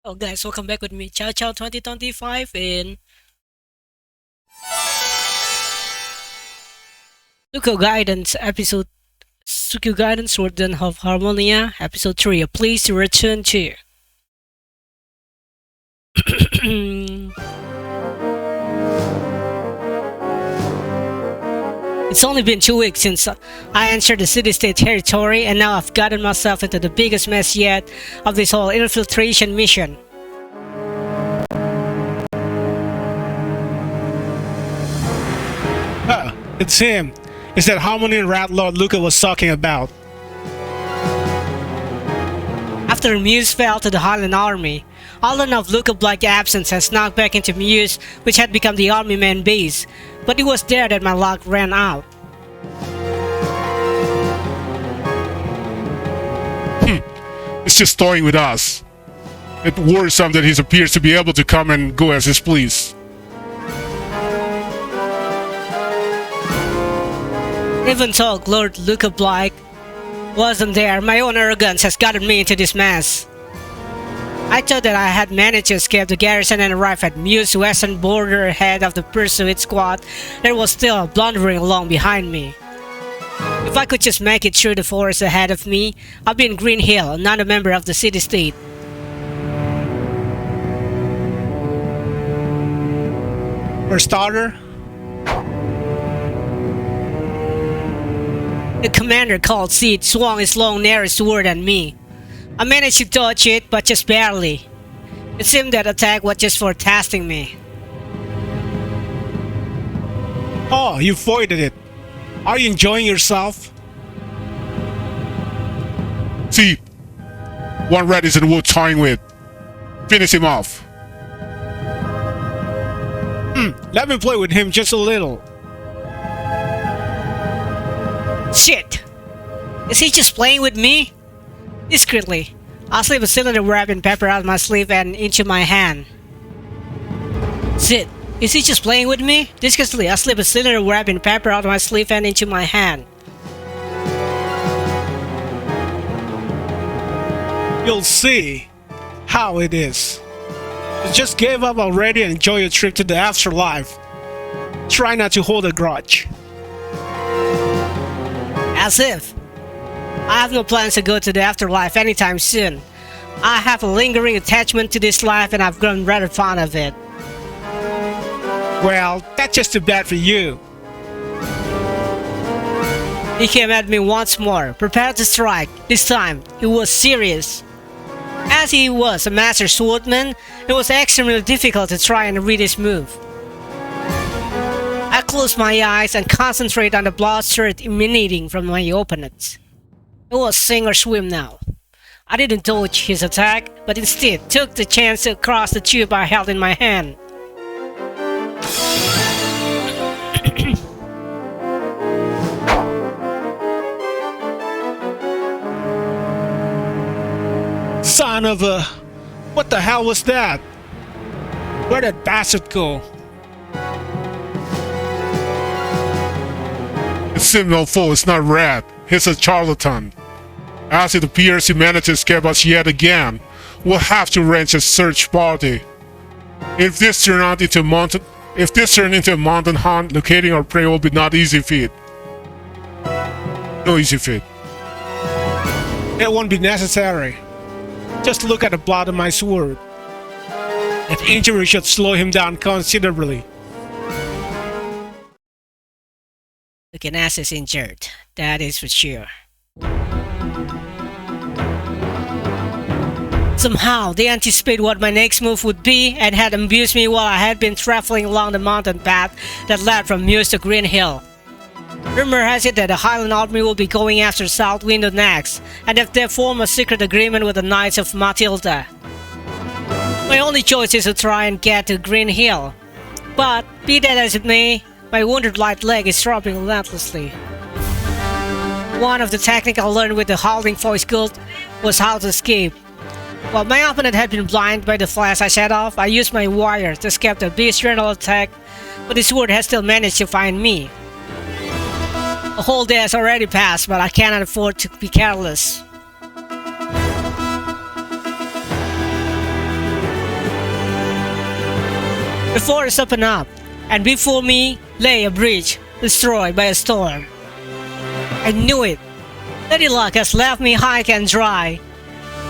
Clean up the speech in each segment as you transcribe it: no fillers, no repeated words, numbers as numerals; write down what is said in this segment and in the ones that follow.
Oh guys, welcome back with me, Chow Chow 2025 in Suikogaiden's episode Suikogaiden Swordsman of Harmonia, episode 3, a place to return to. It's only been 2 weeks since I entered the city-state territory, and now I've gotten myself into the biggest mess yet of this whole infiltration mission. It's him. It's that Harmonian rat lord Luca was talking about. After Muse fell to the Highland army, all of Luca Black's absence has knocked back into Muse, which had become the army main base, but it was there that my luck ran out. He's just toying with us. It worrisome that he appears to be able to come and go as he please. Even though Lord Luca Black wasn't there, my own arrogance has gotten me into this mess. I thought that I had managed to escape the garrison and arrive at Muse's western border ahead of the pursuit squad that was still blundering along behind me. If I could just make it through the forest ahead of me, I'd be in Green Hill, not a member of the city-state. For a starter, The commander called Sid swung his long narrow sword at me. I managed to dodge it, but just barely. It seemed that attack was just for testing me. oh, you avoided it. Are you enjoying yourself? See, one rat isn't worth toying with. Finish him off. Let me play with him just a little. Shit! Is he just playing with me? Discreetly, I slip a cylinder wrap and pepper out of my sleeve and into my hand. Sid, is he just playing with me? Discreetly, I slip a cylinder wrap and pepper out of my sleeve and into my hand. You'll see how it is. You just gave up already and enjoy your trip to the afterlife. Try not to hold a grudge. As if. I have no plans to go to the afterlife anytime soon. I have a lingering attachment to this life and I've grown rather fond of it. Well, that's just too bad for you. He came at me once more, prepared to strike. This time, he was serious. As he was a master swordsman, it was extremely difficult to try and read his move. I closed my eyes and concentrate on the blood emanating from my opponents. It was sink or swim now. I didn't dodge his attack, but instead took the chance to cross the tube I held in my hand. Son of a... What the hell was that? Where'd that bastard go? It's Signal foe, it's not rat. He's a charlatan. As it appears he managed to escape us yet again, we'll have to arrange a search party. If this turned into a mountain hunt, locating our prey will be not easy feat. No easy feat. It won't be necessary. Just look at the blood on my sword. That injury should slow him down considerably. Looking ass is injured, that is for sure. Somehow, they anticipated what my next move would be and had ambushed me while I had been traveling along the mountain path that led from Muse to Green Hill. Rumor has it that the Highland Army will be going after South Window next, and that they form a secret agreement with the Knights of Matilda. My only choice is to try and get to Green Hill. But, be that as it may, my wounded right leg is throbbing relentlessly. One of the techniques I learned with the Howling Voice Guild was how to escape. While my opponent had been blinded by the flash I set off, I used my wire to escape the bestial attack, but the sword has still managed to find me. A whole day has already passed, but I cannot afford to be careless. The forest opened up, and before me lay a bridge destroyed by a storm. I knew it. Lady Luck has left me high and dry.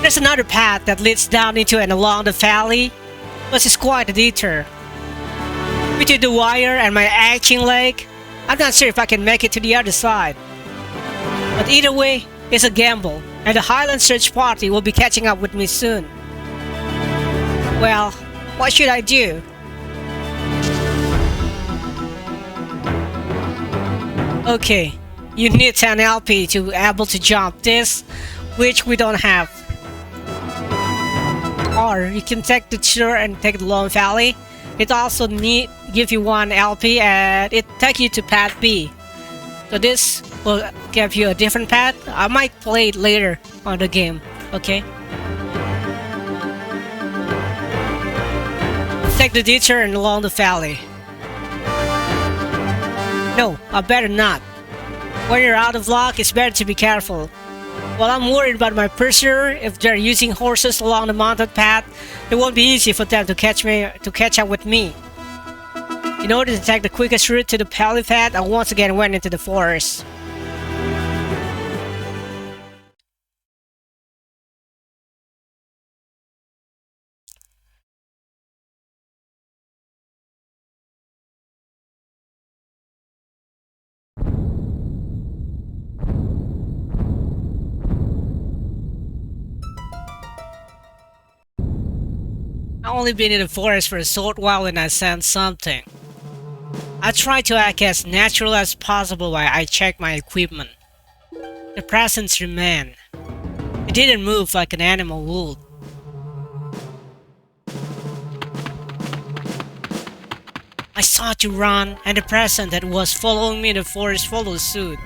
There's another path that leads down into and along the valley, but it's quite a detour. Between the wire and my aching leg, I'm not sure if I can make it to the other side. But either way, it's a gamble, and the Highland search party will be catching up with me soon. Well, what should I do? Okay, you need 10 LP to be able to jump this, which we don't have. Or you can take the tour and take the Lone Valley. It also give you 1 LP and it take you to path B. So this will give you a different path. I might play it later on the game, okay? Take the detour and along the valley. No, I better not. When you're out of luck, it's better to be careful. While I'm worried about my pursuer, if they're using horses along the mountain path, it won't be easy for them to catch up with me. In order to take the quickest route to the palisade, I once again went into the forest. I've only been in the forest for a short while and I sensed something. I tried to act as natural as possible while I checked my equipment. The presence remained. It didn't move like an animal would. I sought to run, and the presence that was following me in the forest followed suit.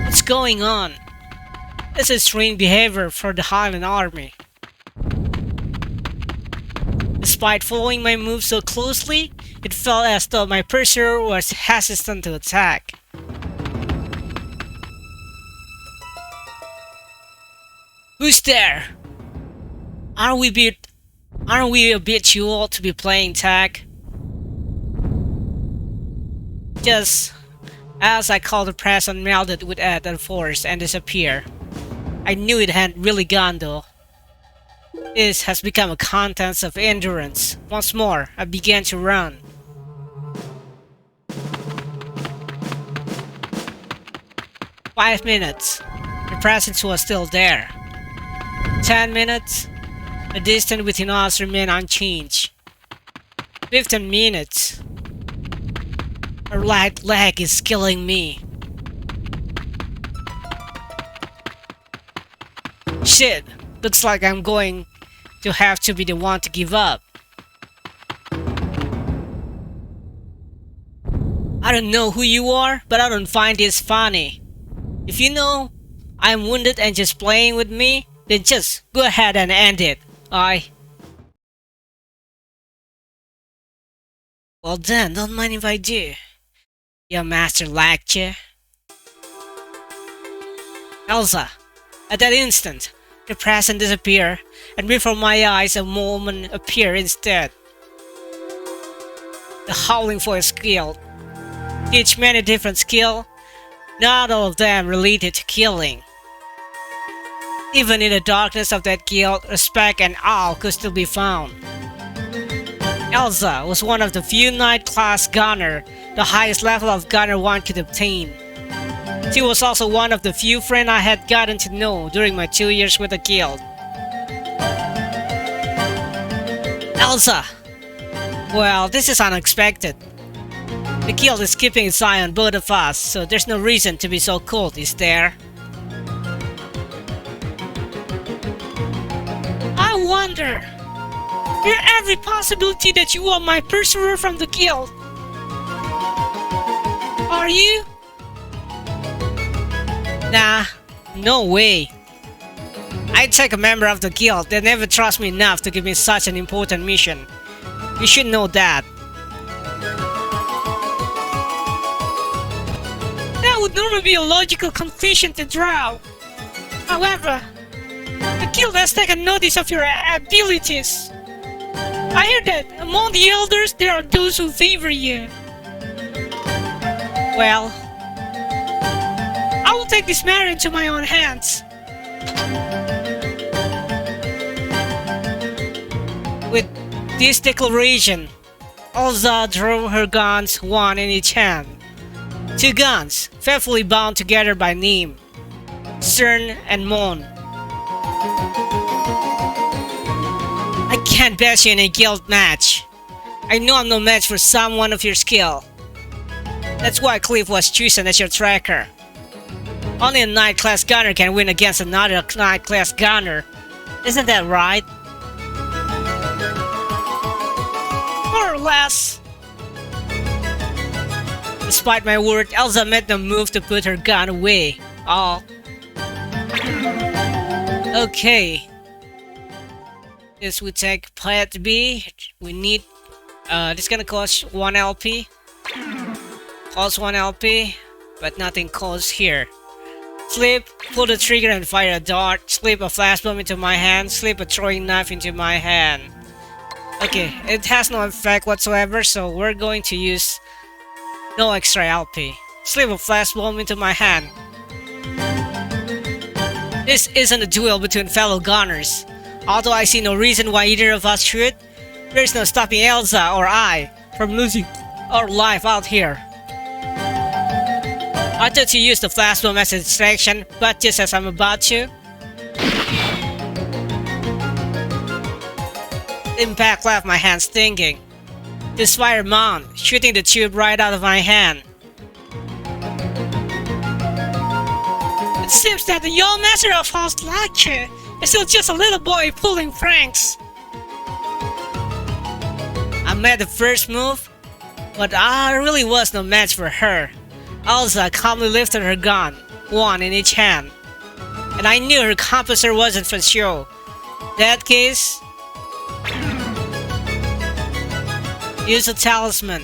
What's going on? This is strange behavior for the Highland Army. Despite following my moves so closely, it felt as though my pursuer was hesitant to attack. Who's there? Aren't we a bit too old to be playing tag? Just as I called, the presence melded with added force and disappeared. I knew it hadn't really gone though. This has become a contest of endurance. Once more, I began to run. "5 minutes. The presence was still there. 10 minutes. The distance between us remained unchanged. 15 minutes. Her right leg is killing me. Shit, looks like I'm going to have to be the one to give up. I don't know who you are, but I don't find this funny. If you know I'm wounded and just playing with me, then just go ahead and end it. Well then, don't mind if I do. Your master liked you. Elsa. At that instant, the presence disappeared, and before my eyes a woman appeared instead. The howling voice guild. Teach many different skills, not all of them related to killing. Even in the darkness of that guild, respect and awe could still be found. Elsa was one of the few Knight class gunner, the highest level of gunner one could obtain. She was also one of the few friends I had gotten to know during my 2 years with the guild. Elsa! Well, this is unexpected. The guild is keeping its eye on both of us, so there's no reason to be so cold, is there? I wonder. There's every possibility that you are my pursuer from the guild. Are you? Nah, no way. I'd take a member of the guild. They never trust me enough to give me such an important mission. You should know that. That would normally be a logical conclusion to draw. However, the guild has taken notice of your abilities. I hear that among the elders there are those who favor you. Well, I will take this matter into my own hands. With this declaration, Elsa drew her guns, one in each hand. 2 guns, faithfully bound together by name, Stern and Mon. I can't bet you in a guild match. I know I'm no match for someone of your skill. That's why Cliff was chosen as your tracker. Only a Knight class gunner can win against another Knight class gunner. Isn't that right? More or less. Despite my word, Elsa made no move to put her gun away. Oh. Okay. This would take Plat B. We need... this gonna cost 1 LP. Cost 1 LP. But nothing costs here. Slip, pull the trigger and fire a dart. Slip a flash bomb into my hand. Slip a throwing knife into my hand. Okay, it has no effect whatsoever, so we're going to use no extra LP. Slip a flash bomb into my hand. This isn't a duel between fellow gunners. Although I see no reason why either of us should, there's no stopping Elsa or I from losing our life out here. I thought to use the flash bomb as a distraction, but just as I'm about to, impact left my hand stinging. This fire mount, shooting the tube right out of my hand. It seems that the young master of House Lecture is still just a little boy pulling pranks. I made the first move, but I really was no match for her. Elsa calmly lifted her gun, one in each hand. And I knew her composer wasn't for show. That case... use a talisman.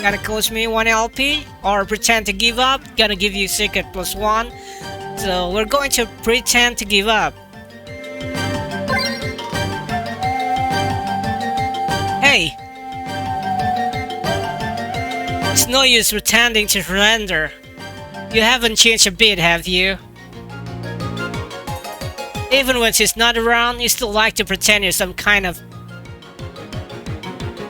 Gonna cost me 1 LP, or pretend to give up, gonna give you secret +1. So we're going to pretend to give up. Hey! It's no use pretending to surrender. You haven't changed a bit, have you? Even when she's not around, you still like to pretend you're some kind of...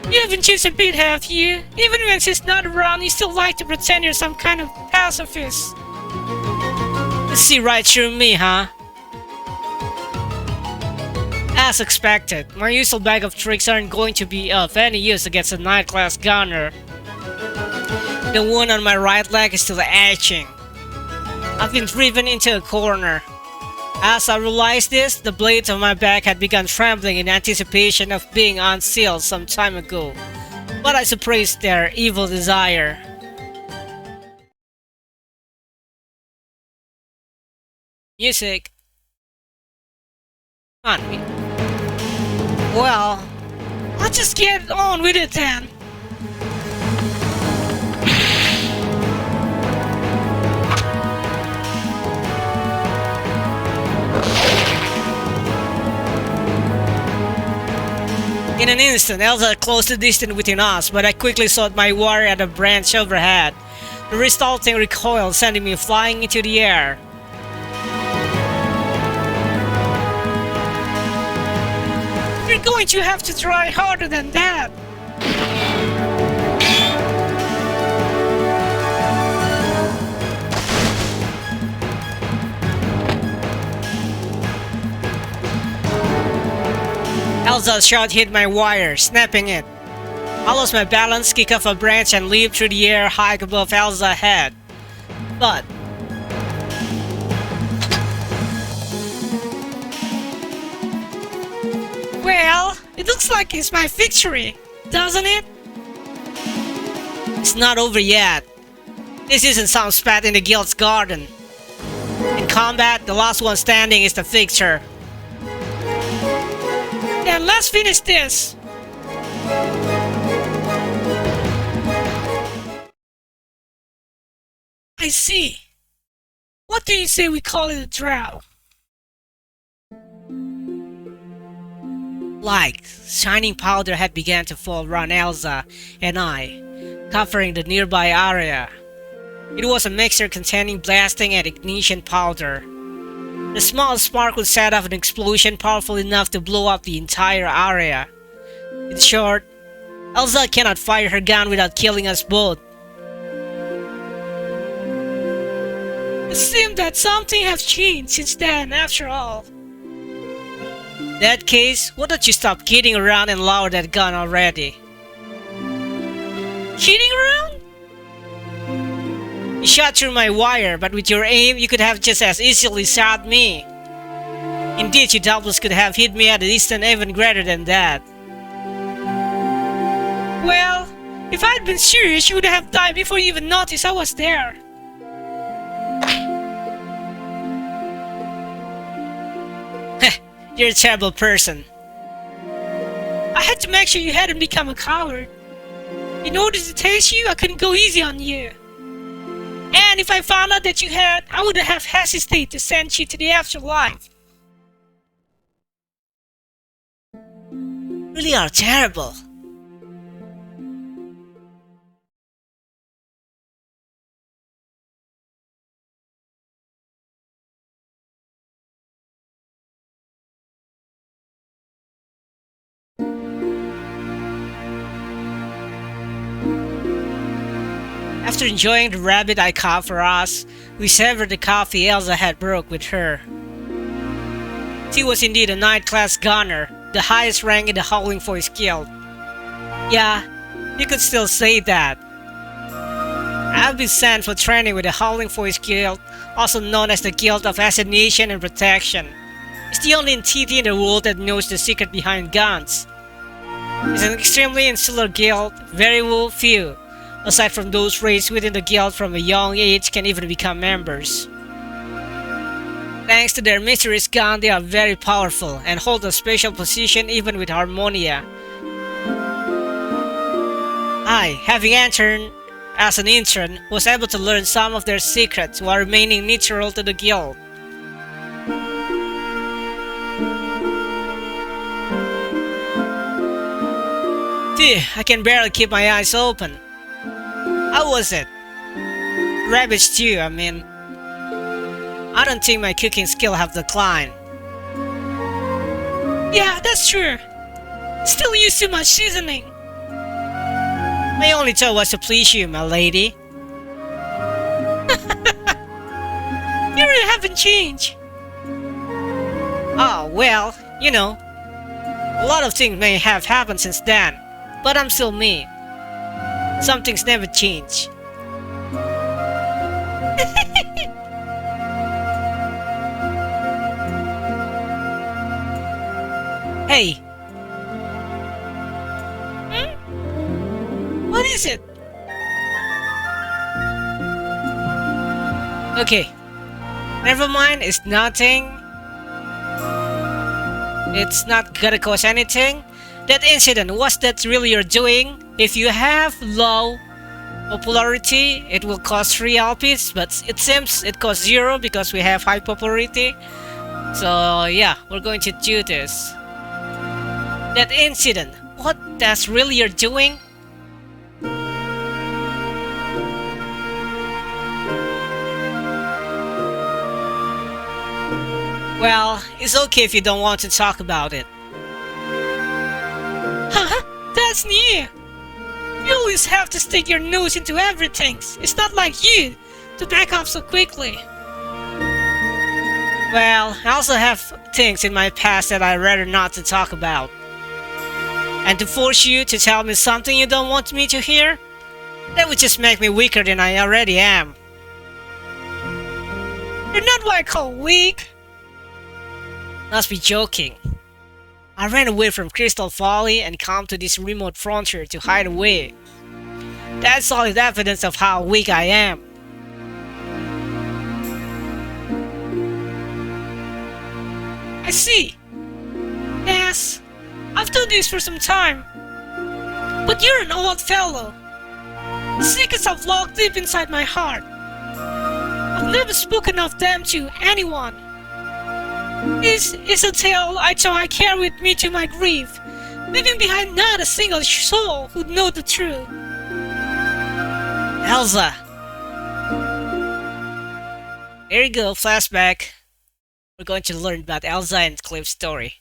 You haven't changed a bit, have you? Even when she's not around, you still like to pretend you're some kind of pacifist. You see right through me, huh? As expected, my usual bag of tricks aren't going to be of any use against a Knight class gunner. The wound on my right leg is still itching. I've been driven into a corner. As I realized this, the blades of my back had begun trembling in anticipation of being unsealed some time ago. But I suppressed their evil desire. Music. On me. Well, let's just get on with it then. In an instant, Elsa closed the distance between us, but I quickly sought my warrior at a branch overhead. The resulting recoil sending me flying into the air. You're going to have to try harder than that! Elsa's shot hit my wire, snapping it. I lost my balance, kicked off a branch and leaped through the air high above Elsa's head. But... well, it looks like it's my victory, doesn't it? It's not over yet. This isn't some spat in the guild's garden. In combat, the last one standing is the victor. Then let's finish this! I see. What do you say we call it a draw? Like, shining powder had begun to fall around Elsa and I, covering the nearby area. It was a mixture containing blasting and ignition powder. The small spark would set off an explosion powerful enough to blow up the entire area. In short, Elsa cannot fire her gun without killing us both. It seemed that something has changed since then, after all. In that case, why don't you stop kidding around and lower that gun already? Kidding around? You shot through my wire, but with your aim, you could have just as easily shot me. Indeed, you doubtless could have hit me at a distance even greater than that. Well, if I'd been serious, you would have died before you even noticed I was there. You're a terrible person. I had to make sure you hadn't become a coward. In order to test you, I couldn't go easy on you. And if I found out that you had, I wouldn't have hesitated to send you to the afterlife. Really are terrible. After enjoying the rabbit I caught for us, we savored the coffee Elsa had brewed with her. She was indeed a 9th class gunner, the highest rank in the Howling Voice Guild. Yeah, you could still say that. I've been sent for training with the Howling Voice Guild, also known as the Guild of Assignation and Protection. It's the only entity in the world that knows the secret behind guns. It's an extremely insular guild, very few, aside from those raised within the guild from a young age, can even become members. Thanks to their mysterious gun, they are very powerful and hold a special position even with Harmonia. I, having entered as an intern, was able to learn some of their secrets while remaining neutral to the guild. Phew, I can barely keep my eyes open. How was it? Rabbit stew, I mean. I don't think my cooking skill have declined. Yeah, that's true. Still use too much seasoning. My only thought was to please you, my lady. You really haven't changed. Oh, well, you know. A lot of things may have happened since then, but I'm still me. Some things never change. Hey. What is it? Okay. Never mind, it's nothing. It's not gonna cause anything. That incident, what's that really you're doing? If you have low popularity, it will cost 3 LPs, but it seems it costs 0 because we have high popularity. So yeah, we're going to do this. That incident, what that's really you're doing? Well, it's okay if you don't want to talk about it. Huh? That's new! You always have to stick your nose into everything. It's not like you to back off so quickly. Well, I also have things in my past that I'd rather not to talk about. And to force you to tell me something you don't want me to hear? That would just make me weaker than I already am. You're not what I call weak. Must be joking. I ran away from Crystal Valley and come to this remote frontier to hide away. That's solid evidence of how weak I am. I see. Yes, I've done this for some time. But you're an old fellow. Secrets I've locked deep inside my heart. I've never spoken of them to anyone. This is a tale I thought I carry with me to my grave, leaving behind not a single soul who'd know the truth. Elsa. There you go, flashback. We're going to learn about Elsa and Cliff's story.